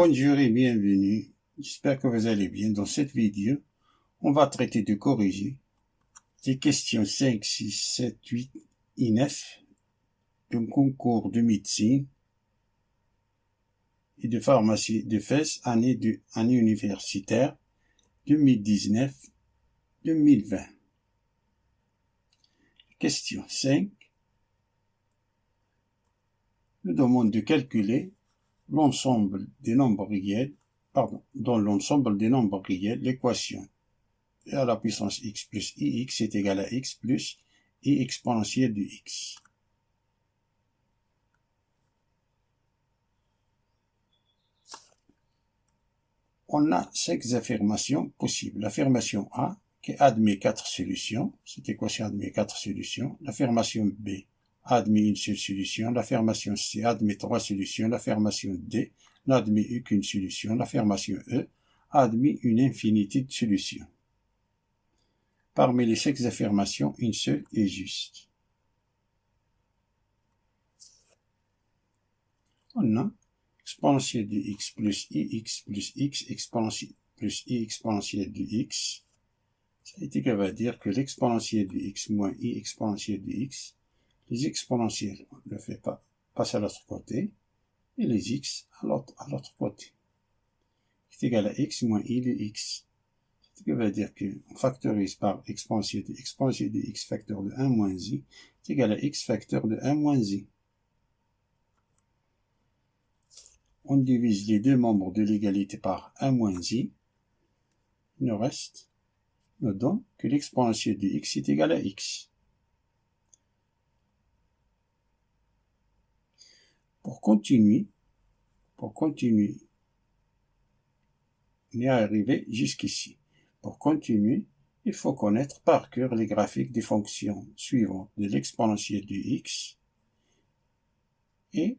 Bonjour et bienvenue. J'espère que vous allez bien. Dans cette vidéo, on va traiter de corriger les questions 5, 6, 7, 8 et 9 d'un concours de médecine et de pharmacie de FES année universitaire 2019-2020. Question 5 nous demande de calculer l'ensemble des nombres réels, dans l'ensemble des nombres réels, l'équation à la puissance x plus ix est égal à x plus i exponentielle de x. On a 5 affirmations possibles. L'affirmation A, qui admet 4 solutions. Cette équation admet 4 solutions. L'affirmation B admet une seule solution. L'affirmation C admet 3 solutions. L'affirmation D n'admet aucune solution. L'affirmation E admet une infinité de solutions. Parmi les 5 affirmations, une seule est juste. On a exponentielle de x plus ix plus x exponentielle plus i exponentielle de x. Ça va dire que l'exponentielle de x moins i exponentielle de x, les exponentielles, on ne le fait pas, passe à l'autre côté, et les x à l'autre côté. C'est égal à x moins i de x. Ce qui veut dire qu'on factorise par exponentielle de x facteur de 1 moins i est égal à x facteur de 1 moins i. On divise les deux membres de l'égalité par 1 moins i. Il nous reste, nous donne que l'exponentielle de x est égal à x. Pour continuer, on est arrivé jusqu'ici. Pour continuer, il faut connaître par cœur les graphiques des fonctions suivantes de l'exponentielle de x et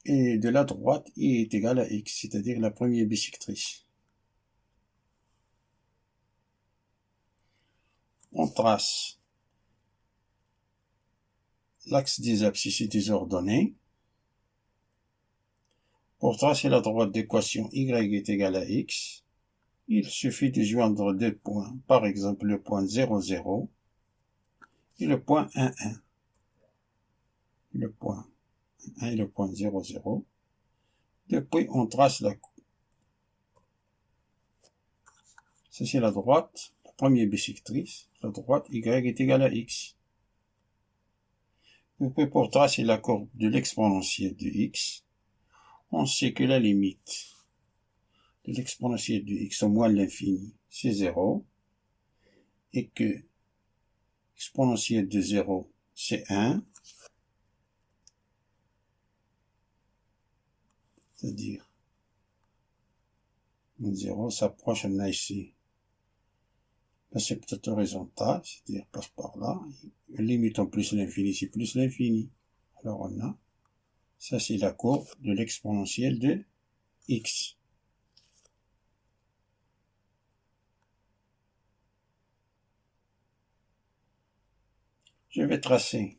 de la droite i est égal à x, c'est-à-dire la première bisectrice. On trace l'axe des abscisses et des ordonnées. Pour tracer la droite d'équation y est égal à x, il suffit de joindre deux points, par exemple le point 0, 0 et le point 1, 1. Le point 1 et le point 0, 0. Depuis, on trace la courbe. Ça, c'est la droite, la première bisectrice. La droite y est égale à x. Depuis, pour tracer la courbe de l'exponentielle de x, on sait que la limite de l'exponentielle de x au moins l'infini, c'est 0, et que l'exponentielle de 0, c'est 1, c'est-à-dire 0 s'approche, on a ici l'asymptote horizontale, c'est-à-dire passe par là, limite en plus l'infini, c'est plus l'infini. Alors on a, ça c'est la courbe de l'exponentielle de x. Je vais tracer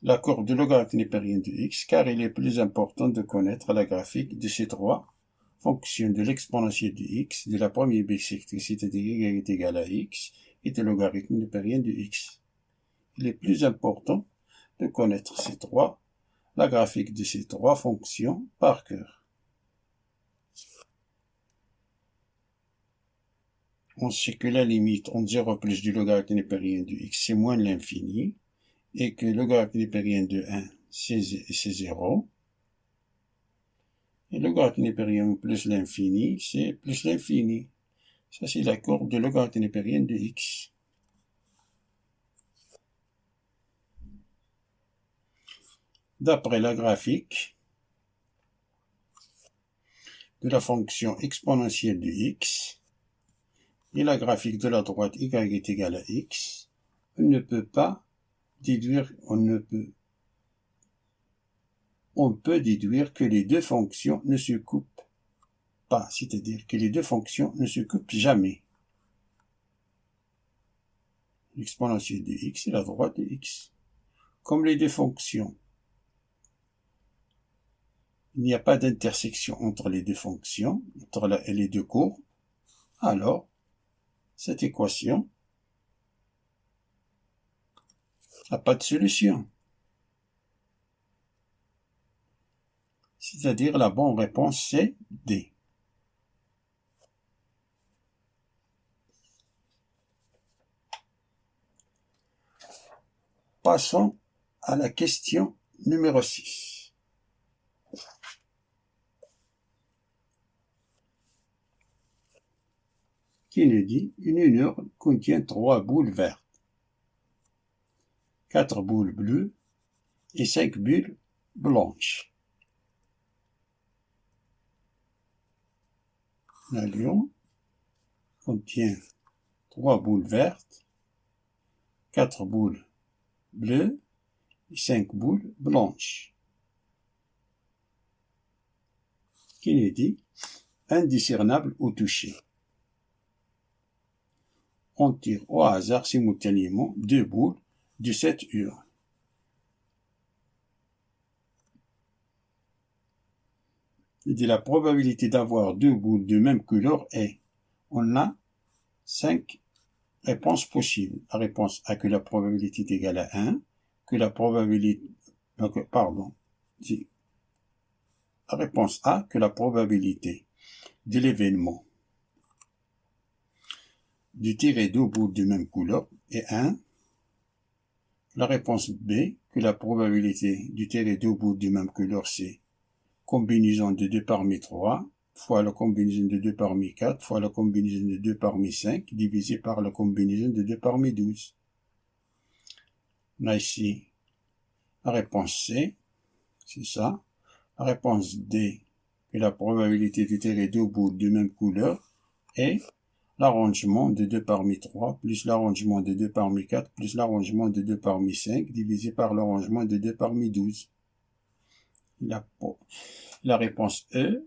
la courbe de logarithme népérien de x, car il est plus important de connaître la graphique de ces trois fonctions de l'exponentielle de x, de la première bisectrice, c'est-à-dire y est égal à x, et de logarithme népérien de x. Il est plus important de connaître la graphique de ces trois fonctions par cœur. On sait que la limite entre 0 plus du logarithme népérien de x, c'est moins l'infini, et que le logarithme népérien de 1, c'est 0. Et le logarithme népérien plus l'infini, c'est plus l'infini. Ça, c'est la courbe de logarithme népérien de x. D'après la graphique de la fonction exponentielle de x et la graphique de la droite y est égal à x, on ne peut pas déduire, on peut déduire que les deux fonctions ne se coupent pas, c'est-à-dire que les deux fonctions ne se coupent jamais. L'exponentielle de x et la droite de x. Comme les deux fonctions il n'y a pas d'intersection entre les deux fonctions, entre les deux courbes, alors cette équation n'a pas de solution. C'est-à-dire la bonne réponse c'est D. Passons à la question numéro 6. Qui nous dit une urne contient 3 boules vertes, 4 boules bleues et 5 bulles blanches. La urne contient 3 boules vertes, 4 boules bleues et 5 boules blanches. Qui nous dit indiscernable au toucher. On tire au hasard simultanément 2 boules de cette urne. Il dit la probabilité d'avoir 2 boules de même couleur est, on a 5 réponses possibles. La réponse A que la probabilité est égale à 1, que la probabilité, la réponse A que la probabilité de l'événement de tirer 2 boules de même couleur est 1. La réponse B que la probabilité de tirer 2 boules de même couleur c'est combinaison de 2 parmi 3 fois la combinaison de 2 parmi 4 fois la combinaison de 2 parmi 5 divisé par la combinaison de 2 parmi 12. On a ici la réponse C, c'est ça. La réponse D, que la probabilité de tirer 2 boules de même couleur est l'arrangement de 2 parmi 3 plus l'arrangement de 2 parmi 4 plus l'arrangement de 2 parmi 5 divisé par l'arrangement de 2 parmi 12. La réponse E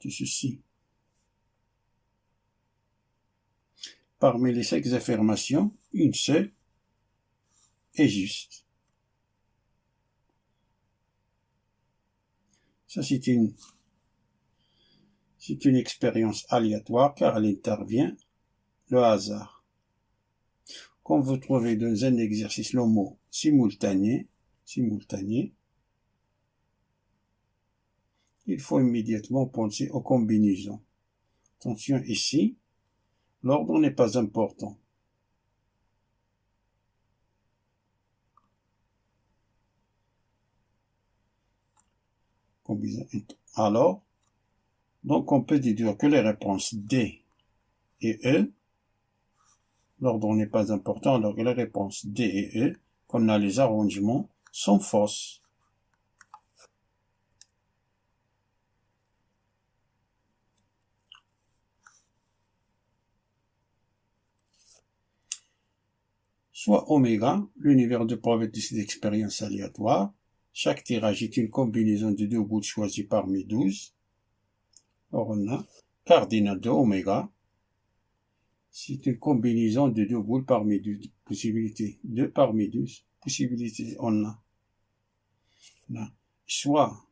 de ceci. Parmi les 5 affirmations, une seule est juste. Ça, c'est une expérience aléatoire car elle intervient le hasard. Quand vous trouvez dans un exercice le mot simultané, il faut immédiatement penser aux combinaisons. Attention ici, l'ordre n'est pas important. Alors, donc on peut déduire que les réponses D et E, l'ordre n'est pas important, alors que les réponses D et E, qu'on a les arrangements, sont fausses. Soit oméga, l'univers de probabilité d'expérience aléatoire. Chaque tirage est une combinaison de 2 boules choisies parmi 12. Alors on a cardinal de oméga. C'est une combinaison de 2 boules parmi 12 possibilités. 2 parmi 12 possibilités on a. Soit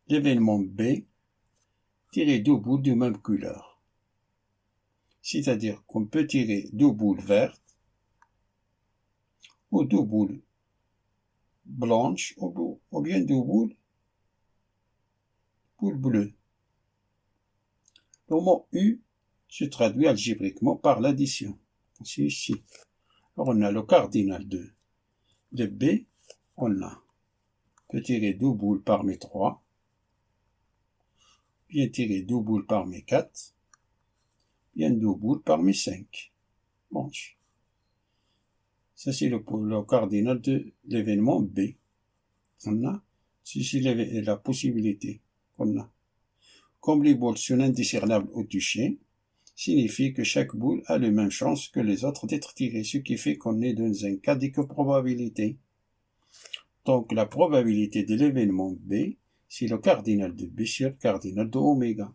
l'événement B, tirer 2 boules de même couleur. C'est-à-dire qu'on peut tirer 2 boules vertes ou 2 boules blanches ou bien 2 boules bleues. Le mot U se traduit algébriquement par l'addition. C'est ici. Alors on a le cardinal de B, on peut tirer 2 boules parmi 3, bien tirer 2 boules parmi 4, bien 2 boules parmi 5. Blanche. Ça c'est le cardinal de l'événement B. On a, c'est la possibilité qu'on a. Comme les boules sont indiscernables au toucher, signifie que chaque boule a la même chance que les autres d'être tirée, ce qui fait qu'on est dans un cas d'éco-probabilité. Donc la probabilité de l'événement B, c'est le cardinal de B sur le cardinal de oméga.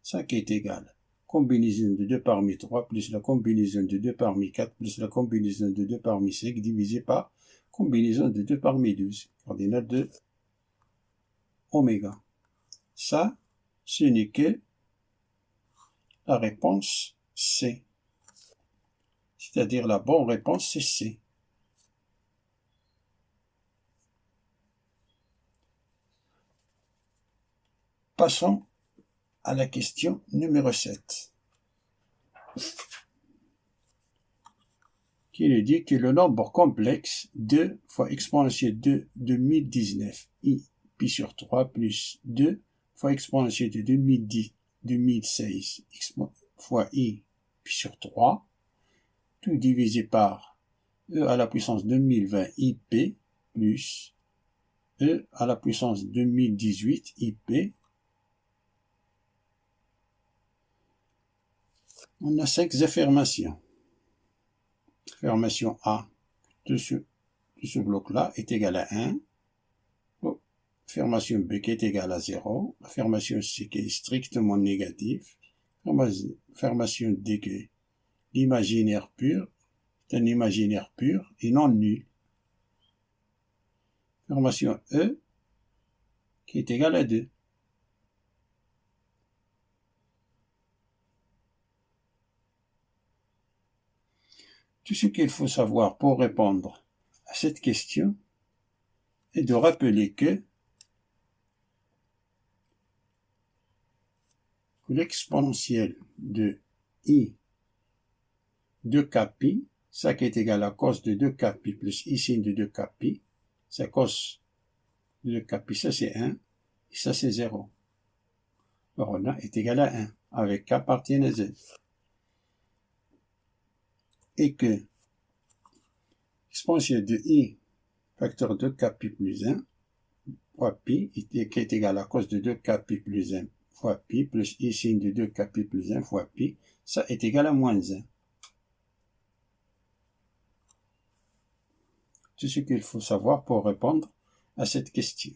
Ça qui est égal. Combinaison de 2 parmi 3 plus la combinaison de 2 parmi 4 plus la combinaison de 2 parmi 5 divisé par combinaison de 2 parmi 12. Cardinal de oméga. Ça, ce n'est que la réponse C. C'est-à-dire la bonne réponse, c'est C. Passons à la question numéro 7. Qui nous dit que le nombre complexe 2 fois exponentielle de 2019 i pi sur 3 plus 2 fois exponentielle de 2016 fois i pi sur 3, tout divisé par e à la puissance 2020 ip plus e à la puissance 2018 ip. On a 5 affirmations. Affirmation A de ce bloc-là est égal à 1. Affirmation B qui est égale à 0. Affirmation C qui est strictement négative. Affirmation D qui est l'imaginaire pur. C'est un imaginaire pur et non nul. Affirmation E qui est égale à 2. Tout ce qu'il faut savoir pour répondre à cette question est de rappeler que l'exponentielle de i de kpi, ça qui est égal à cos de 2 kpi plus i sin de 2 kpi, c'est cos de 2 kpi, ça c'est 1, et ça c'est 0. Alors on a est égal à 1, avec k appartient à z. Et que l'exponentielle de i facteur 2 kpi plus 1 fois pi, qui est égal à cos de 2 kpi plus 1 fois pi plus i sin de 2 kpi plus 1 fois pi, ça est égal à moins 1. C'est ce qu'il faut savoir pour répondre à cette question.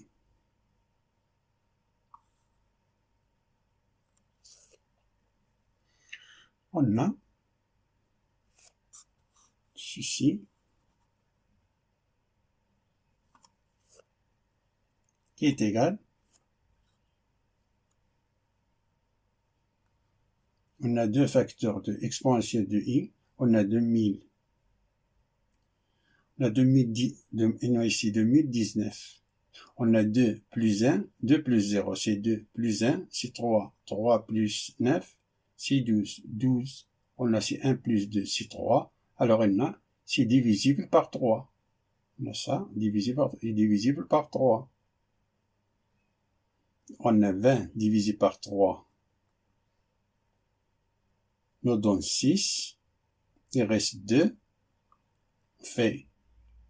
On a ceci qui est égal, on a deux facteurs de exponentielle de i, on a 2000, on a 2010, non ici 2019, on a 2 plus 1, 2 plus 0, c'est 2 plus 1, c'est 3, 3 plus 9, c'est 12, 12, on a c'est 1 plus 2, c'est 3, alors on a, c'est divisible par 3, on a ça, divisible par 3. On a 20 divisé par 3 nous donne 6. Il reste 2. On fait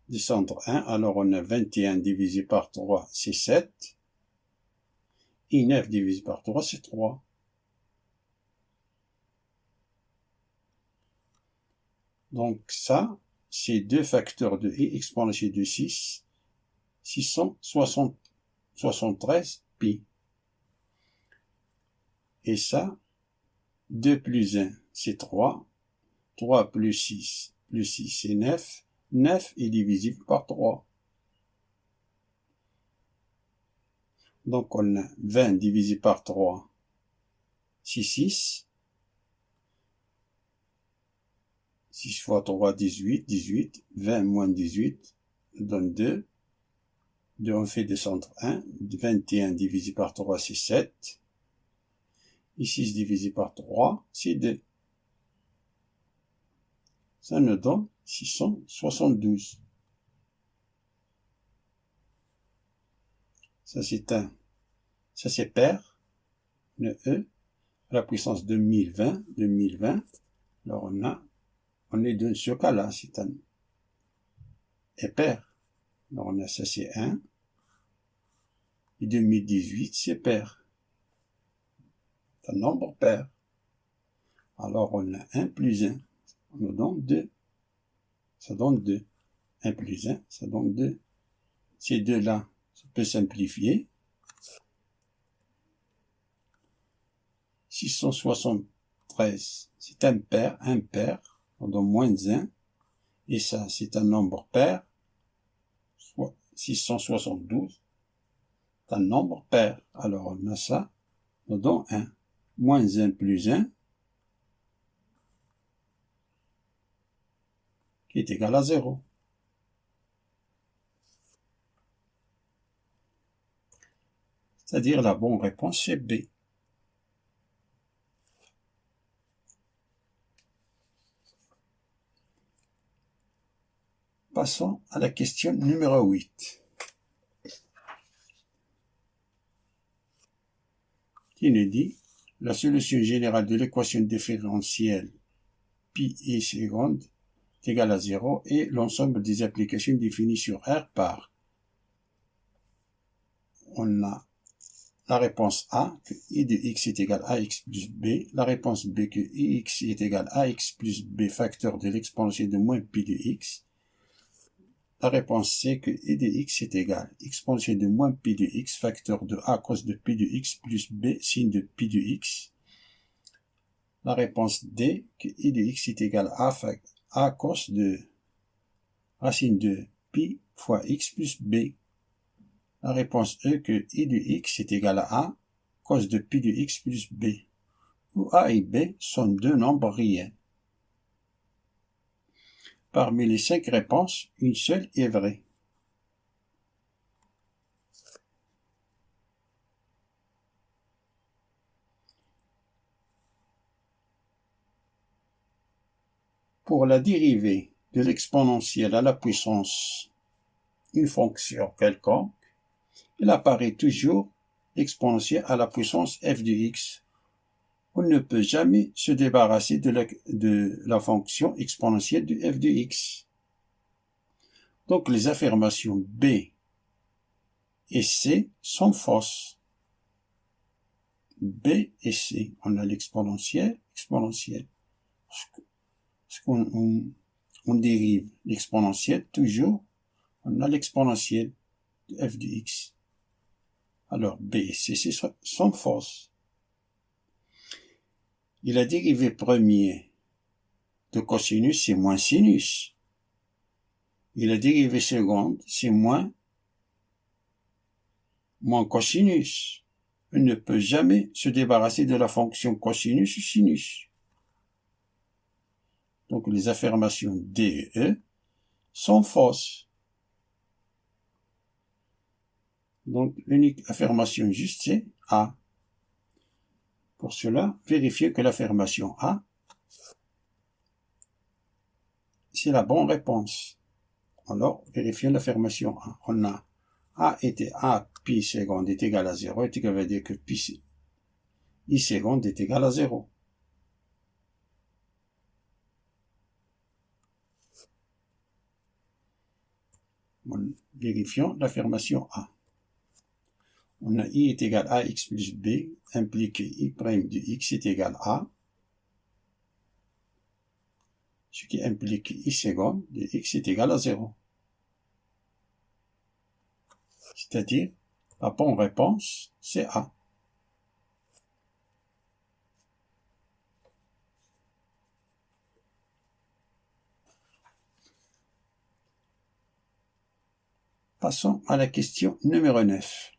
descendre 1. Alors on a 21 divisé par 3, c'est 7. Et 9 divisé par 3, c'est 3. Donc ça, c'est 2 facteurs de i exponentielle de 6. 673 pi. Et ça, 2 plus 1, c'est 3. 3 plus 6 c'est 9. 9 est divisible par 3. Donc on a 20 divisé par 3, c'est 6. 6 fois 3, 18. 18. 20 moins 18 donne 2. 2, on fait descendre 1. 21 divisé par 3, c'est 7. Et 6 divisé par 3, c'est 2. Ça nous donne 672. Ça c'est pair, le E, à la puissance 2020. Alors on est dans ce cas-là, c'est un pair. Alors on a ça c'est 1. Et 2018, c'est pair. C'est un nombre pair. Alors on a 1 plus 1. On nous donne 2. Ça donne 2. 1 plus 1, ça donne 2. Ces deux-là, ça peut simplifier. 673, c'est un pair. On donne moins 1. Et ça, c'est un nombre pair. Soit 672. un nombre pair. Alors on a ça, nous donne 1. Moins 1 plus 1, qui est égal à 0. C'est-à-dire la bonne réponse c'est B. Passons à la question numéro 8. Qui nous dit la solution générale de l'équation différentielle pi i seconde est égale à 0 et l'ensemble des applications définies sur R par. On a la réponse A, que i de x est égal à ax plus b, la réponse B, que ix est égal à ax plus b facteur de l'exponentielle de moins pi de x, la réponse C, que i de x est égal à exponentielle de moins pi de x facteur de a cos de pi de x plus b sin de pi de x, la réponse D, que i de x est égal à a cos de racine de pi fois x plus b. La réponse E, que i de x est égal à a cos de pi de x plus b, où a et b sont deux nombres réels. Parmi les 5 réponses, une seule est vraie. Pour la dérivée de l'exponentielle à la puissance une fonction quelconque, il apparaît toujours l'exponentielle à la puissance f de x. On ne peut jamais se débarrasser de la fonction exponentielle de f de x. Donc les affirmations B et C sont fausses. B et C, on a l'exponentielle, parce qu'on dérive l'exponentielle, toujours, on a l'exponentielle de f de x. Alors B et C sont fausses. Et la dérivée première de cosinus, c'est moins sinus. Et la dérivée seconde, c'est moins cosinus. On ne peut jamais se débarrasser de la fonction cosinus ou sinus. Donc les affirmations D et E sont fausses. Donc l'unique affirmation juste c'est A. Pour cela, vérifiez que l'affirmation A, c'est la bonne réponse. Alors, vérifiez l'affirmation A. On a A était A pi seconde est égal à 0, et ça veut dire que pi I seconde est égal à 0. Vérifions l'affirmation A. On a I est égal à x plus b, implique I' de x est égal à, ce qui implique I seconde de x est égal à 0. C'est-à-dire, la bonne réponse, c'est A. Passons à la question numéro 9.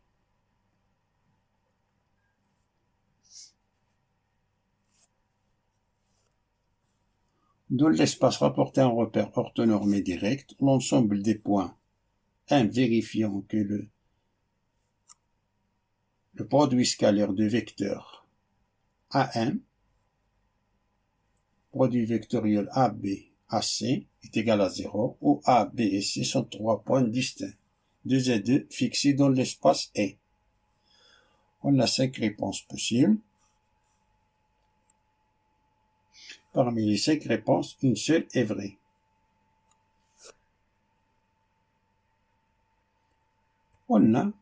Dans l'espace rapporté à un repère orthonormé direct, l'ensemble des points 1 vérifiant que le produit scalaire de vecteurs A1, produit vectoriel AB, AC est égal à 0, où A, B et C sont 3 points distincts, 2 et 2 fixés dans l'espace E. On a 5 réponses possibles. Parmi les 5 réponses, une seule est vraie. On a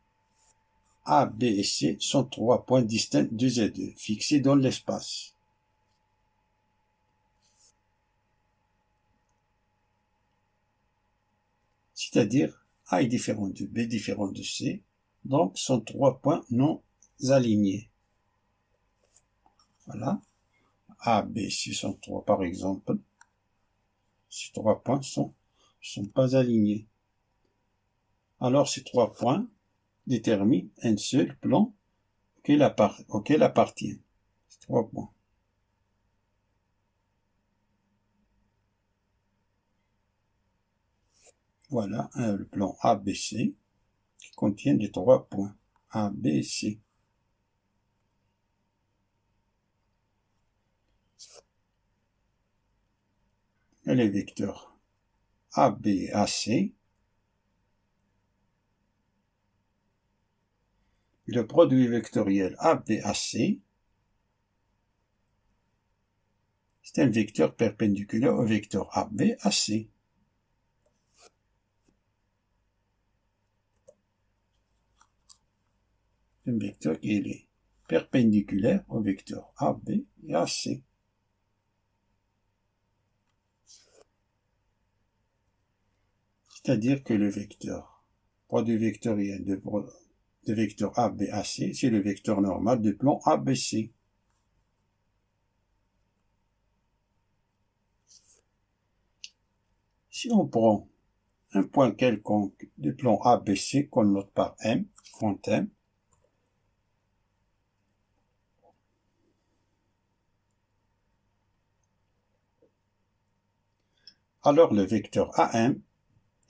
A, B et C sont 3 points distincts 2 et 2, fixés dans l'espace. C'est-à-dire A est différent de B, différent de C, donc sont 3 points non alignés. Voilà. A, B, C sont 3 par exemple. Ces 3 points sont pas alignés. Alors ces 3 points détermine un seul plan auquel appartient. 3 points. Voilà le plan ABC qui contient les 3 points A, B, C. Et les vecteurs AB et AC. Le produit vectoriel ABAC, c'est un vecteur perpendiculaire au vecteur ABAC. Un vecteur qui est perpendiculaire au vecteur AB et AC. C'est-à-dire que le vecteur, produit vectoriel de vecteur ABAC, c'est le vecteur normal du plan ABC. Si on prend un point quelconque du plan ABC qu'on note par M, grand M, alors le vecteur AM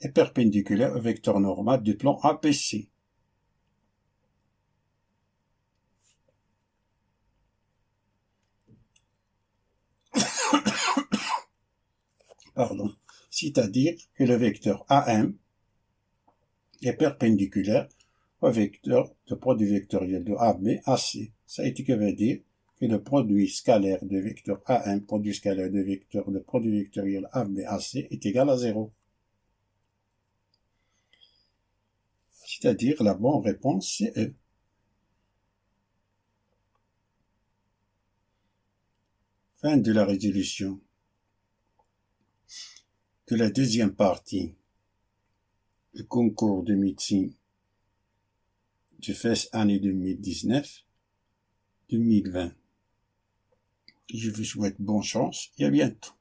est perpendiculaire au vecteur normal du plan ABC. Pardon. C'est-à-dire que le vecteur AM est perpendiculaire au vecteur de produit vectoriel de AB, AC. Ça veut dire que le produit scalaire de vecteur AM, produit scalaire de vecteur de produit vectoriel AB, AC est égal à 0. C'est-à-dire la bonne réponse c'est E. Fin de la résolution de la deuxième partie du concours de médecine du FES année 2019-2020. Je vous souhaite bonne chance et à bientôt.